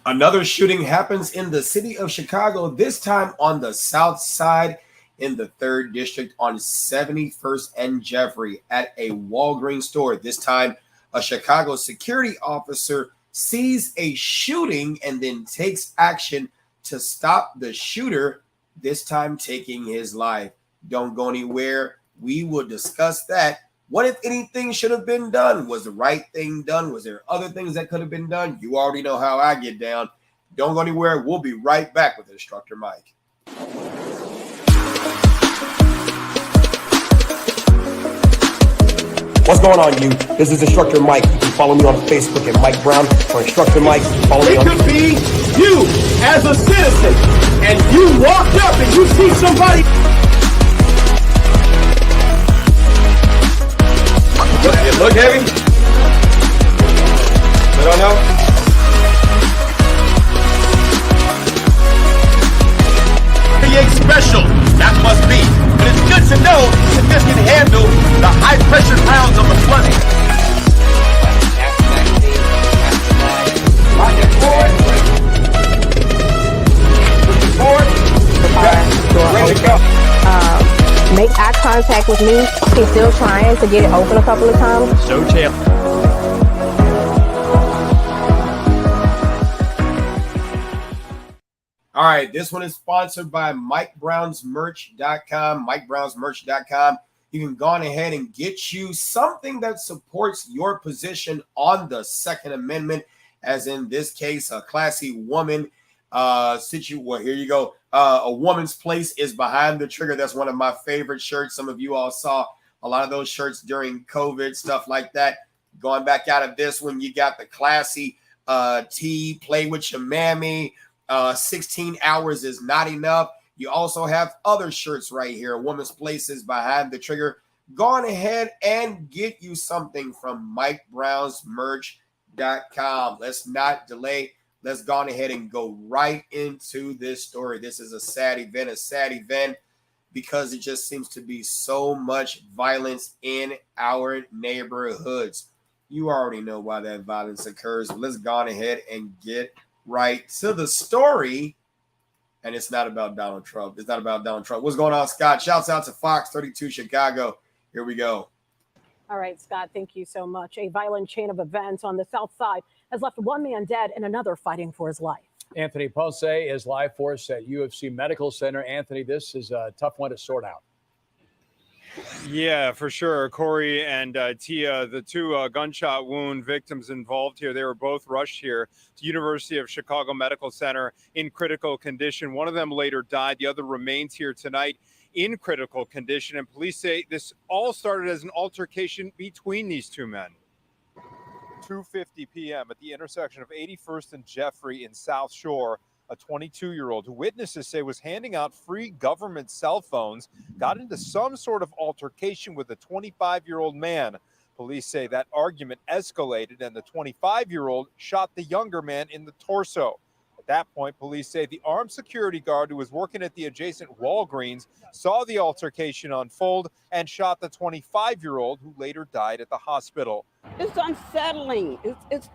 Another shooting happens in the city of Chicago, this time on the south side in the 3rd District on 71st and Jeffrey at a Walgreens store. This time, a Chicago security officer sees a shooting and then takes action to stop the shooter, this time taking his life. Don't go anywhere. We will discuss that. What, if anything, should have been done? Was the right thing done? Was there other things that could have been done? You already know how I get down. Don't go anywhere. We'll be right back with Instructor Mike. What's going on, you? This is Instructor Mike. You can follow me on Facebook at Mike Brown or Instructor Mike. Follow me on. It could be you as a citizen, and you walked up and you see somebody. It look heavy? I don't know. Special, that must be. But it's good to know that this can handle the high pressure rounds of the flooding. Ready to go. Make eye contact with me. He's still trying to get it open a couple of times. So chill. All right, this one is sponsored by MikeBrownsMerch.com. MikeBrownsMerch.com. You can go on ahead and get you something that supports your position on the Second Amendment, as in this case, a classy woman. Well, here you go. A woman's place is behind the trigger. That's one of my favorite shirts. Some of you all saw a lot of those shirts during COVID, stuff like that. Going back out of this one, you got the classy tee, play with your mammy. 16 hours is not enough. You also have other shirts right here. A woman's place is behind the trigger. Go on ahead and get you something from MikeBrownsMerch.com. Let's not delay. Let's go on ahead and go right into this story. This is a sad event because it just seems to be so much violence in our neighborhoods. You already know why that violence occurs. Let's go on ahead and get right to the story. And it's not about Donald Trump. It's not about Donald Trump. What's going on, Scott? Shouts out to Fox 32 Chicago. Here we go. All right, Scott, thank you so much. A violent chain of events on the south side has left one man dead and another fighting for his life. Anthony Ponce is live for us at UFC Medical Center. Anthony, this is a tough one to sort out. Yeah, for sure. Corey and Tia, the two gunshot wound victims involved here, they were both rushed here to University of Chicago Medical Center in critical condition. One of them later died. The other remains here tonight in critical condition. And police say this all started as an altercation between these two men. 2:50 p.m. at the intersection of 81st and Jeffrey in South Shore. A 22-year-old who witnesses say was handing out free government cell phones got into some sort of altercation with a 25-year-old man. Police say that argument escalated and the 25-year-old shot the younger man in the torso. At that point, police say the armed security guard who was working at the adjacent Walgreens saw the altercation unfold and shot the 25-year-old who later died at the hospital. It's unsettling. It's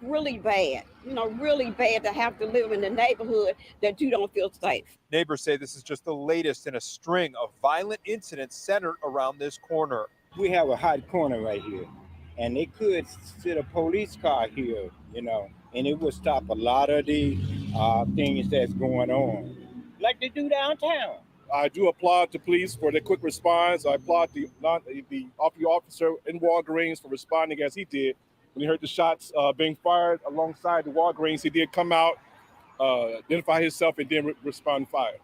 really bad. You know, really bad to have to live in a neighborhood that you don't feel safe. Neighbors say this is just the latest in a string of violent incidents centered around this corner. We have a hot corner right here, and they could sit a police car here, you know, and it would stop a lot of the things that's going on, like they do downtown. I do applaud the police for their quick response. I applaud the officer in Walgreens for responding as he did. When he heard the shots being fired alongside the Walgreens, he did come out, identify himself, and then respond fire.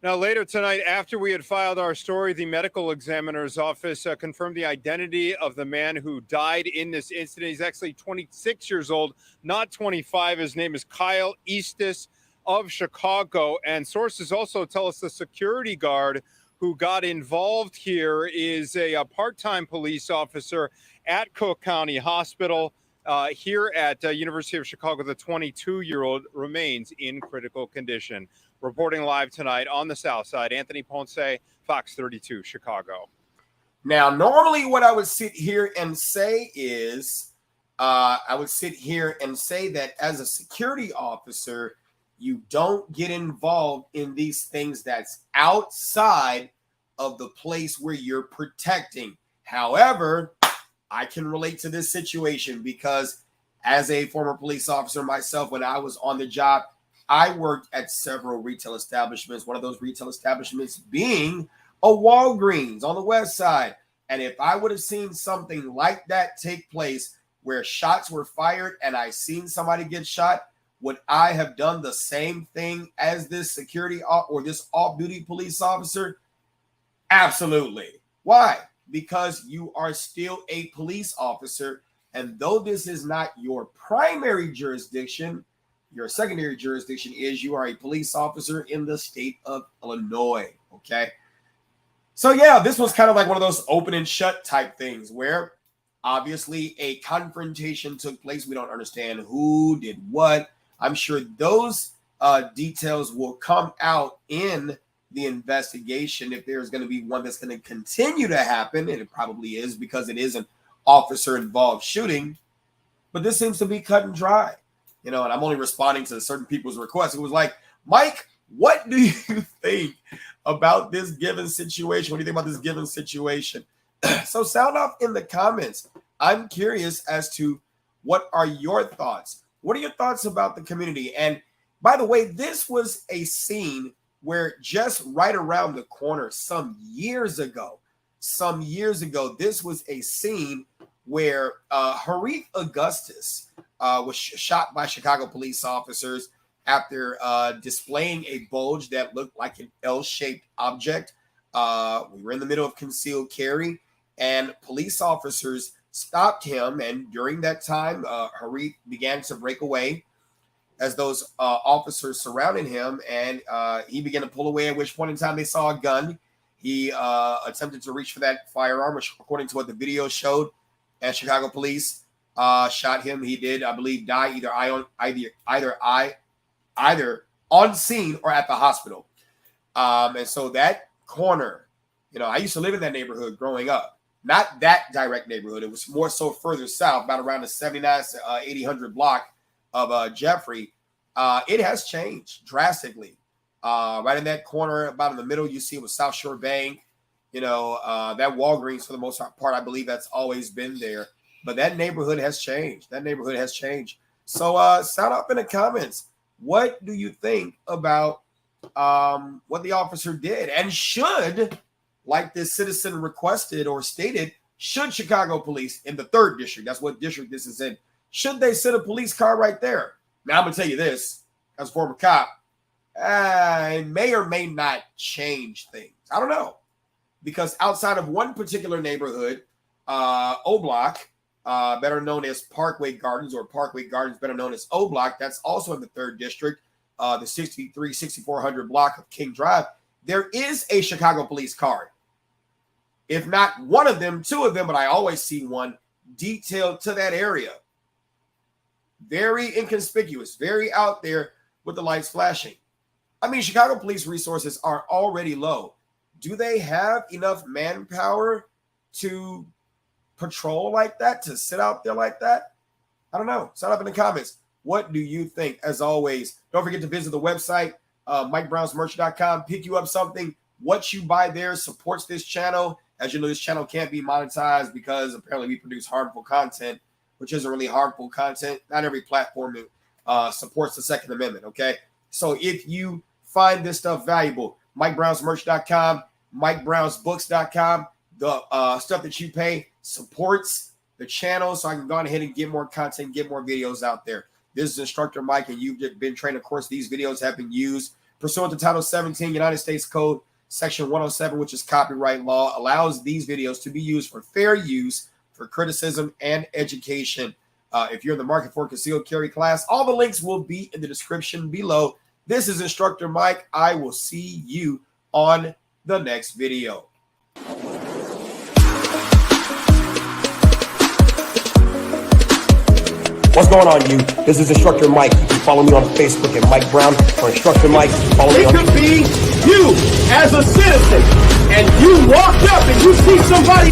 Now, later tonight, after we had filed our story, the medical examiner's office confirmed the identity of the man who died in this incident. He's actually 26 years old, not 25. His name is Kyle Eastis of Chicago. And sources also tell us the security guard who got involved here is a part-time police officer at Cook County Hospital. Here at University of Chicago, the 22-year-old remains in critical condition. Reporting live tonight on the South Side, Anthony Ponce, Fox 32, Chicago. Now, normally what I would sit here and say is I would sit here and say that as a security officer, you don't get involved in these things that's outside of the place where you're protecting. However, I can relate to this situation because as a former police officer myself, when I was on the job, I worked at several retail establishments, one of those retail establishments being a Walgreens on the west side. And if I would have seen something like that take place where shots were fired and I seen somebody get shot, would I have done the same thing as this security or this off-duty police officer? Absolutely. Why? Because you are still a police officer. And though this is not your primary jurisdiction, your secondary jurisdiction is you are a police officer in the state of Illinois. Okay. So yeah, this was kind of like one of those open and shut type things where obviously a confrontation took place. We don't understand who did what. I'm sure those details will come out in the investigation if there's going to be one that's going to continue to happen, and it probably is because it is an officer-involved shooting. But this seems to be cut and dry, and I'm only responding to certain people's requests. It was like, Mike, what do you think about this given situation? What do you think about this given situation? So sound off in the comments. I'm curious as to what are your thoughts. What are your thoughts about the community? And by the way, this was a scene where just right around the corner some years ago, this was a scene where Harith Augustus was shot by Chicago police officers after displaying a bulge that looked like an L-shaped object. We were in the middle of concealed carry, and police officers stopped him, and during that time, Harith began to break away as those officers surrounded him, and he began to pull away, at which point in time they saw a gun. He attempted to reach for that firearm, which according to what the video showed, and Chicago police shot him. He did, I believe, die either on scene or at the hospital. And so that corner, I used to live in that neighborhood growing up. Not that direct neighborhood. It was more so further south, about around the 79, 8000 block of Jeffrey. It has changed drastically. Right in that corner, about in the middle, you see it was South Shore Bank. That Walgreens, for the most part, I believe that's always been there. But that neighborhood has changed. So sound off in the comments. What do you think about what the officer did? And should, like this citizen requested or stated, should Chicago police in the 3rd district, that's what district this is in, should they sit a police car right there? Now, I'm going to tell you this, as a former cop, it may or may not change things. I don't know. Because outside of one particular neighborhood, O Block, better known as Parkway Gardens, or Parkway Gardens, better known as O Block, that's also in the 3rd district, the 6400 block of King Drive, there is a Chicago police car. If not one of them, 2 of them, but I always see one detailed to that area. Very inconspicuous, very out there with the lights flashing. I mean, Chicago police resources are already low. Do they have enough manpower to patrol like that, to sit out there like that? I don't know. Sign up in the comments. What do you think? As always, don't forget to visit the website, MikeBrownsMerch.com. Pick you up something. What you buy there supports this channel. As you know, this channel can't be monetized because apparently we produce harmful content, which isn't really harmful content. Not every platform supports the Second Amendment, okay? So if you find this stuff valuable, MikeBrownsMerch.com, MikeBrownsBooks.com, the stuff that you pay supports the channel, so I can go ahead and get more content, get more videos out there. This is Instructor Mike, and you've been trained. Of course, these videos have been used pursuant to Title 17, United States Code, Section 107, which is copyright law, allows these videos to be used for fair use, for criticism, and education. If you're in the market for a concealed carry class, all the links will be in the description below. This is Instructor Mike. I will see you on the next video. What's going on, you? This is Instructor Mike. You can follow me on Facebook at Mike Brown or Instructor Mike. Follow me on It could be you as a citizen, and you walked up and you see somebody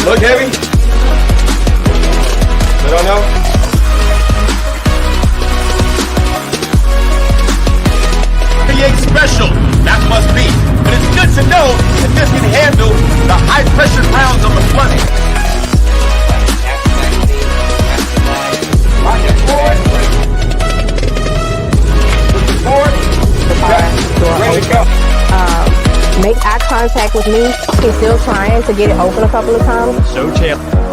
Look heavy? I don't know. 38 special, that must be. But it's good to know that this can handle the high pressure rounds of the flooding. Ready to go. Make eye contact with me. He's still trying to get it open a couple of times. So challenging.